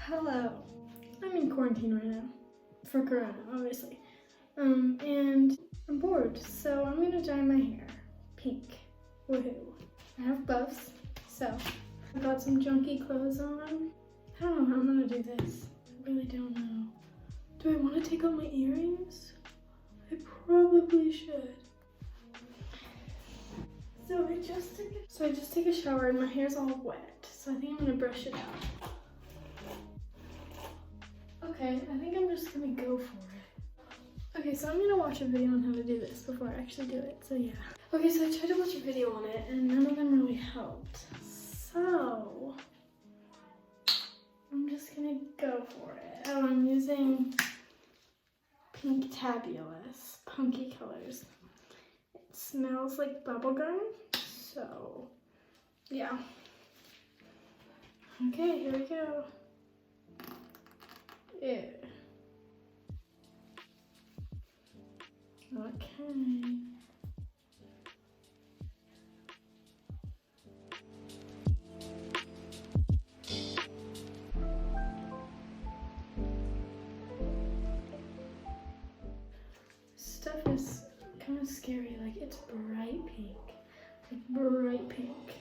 Hello. I'm in quarantine right now. For Corona, obviously. And I'm bored, so I'm gonna dye my hair pink. Woohoo. I have buffs, so I got some junky clothes on. I don't know how I'm gonna do this. I really don't know. Do I want to take out my earrings? I probably should. So I just took a shower and my hair's all wet, so I think I'm gonna brush it out. Okay, I think I'm just gonna go for it. Okay, so I'm gonna watch a video on how to do this before I actually do it, so yeah. Okay, so I tried to watch a video on it and none of them really helped. So, I'm just gonna go for it. Oh, I'm using pinktabulous, Punky Colours. It smells like bubblegum, so yeah. Okay, here we go. Yeah. Okay. Stuff is kind of scary, like it's bright pink. Like bright pink.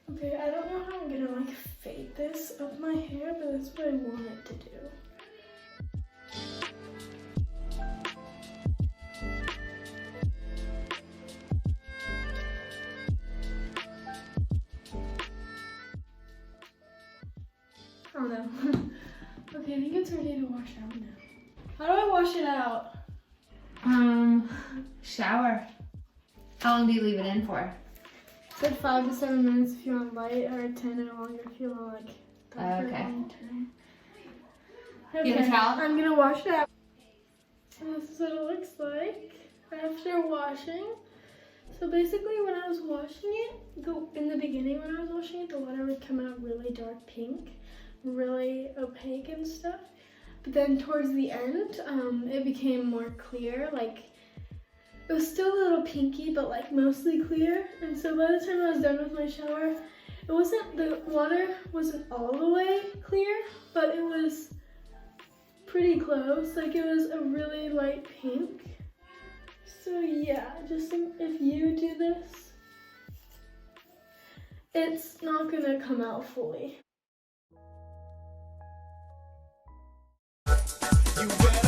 Okay, I don't know how I'm gonna like fade this up my hair, but that's what I want it to do. Oh no. Okay, I think it's ready to wash out now. How do I wash it out? Shower. How long do you leave it in for? It's like 5 to 7 minutes if you want light, or 10 or longer if you want like Okay. long term. You have a towel? I'm gonna wash it out. And this is what it looks like after washing. So basically when I was washing it, in the beginning when I was washing it, the water would come out really dark pink, really opaque and stuff. But then towards the end, it became more clear, like it was still a little pinky, but like mostly clear. And so by the time I was done with my shower, the water wasn't all the way clear, but it was pretty close. Like it was a really light pink. So yeah, just if you do this, it's not gonna come out fully. You better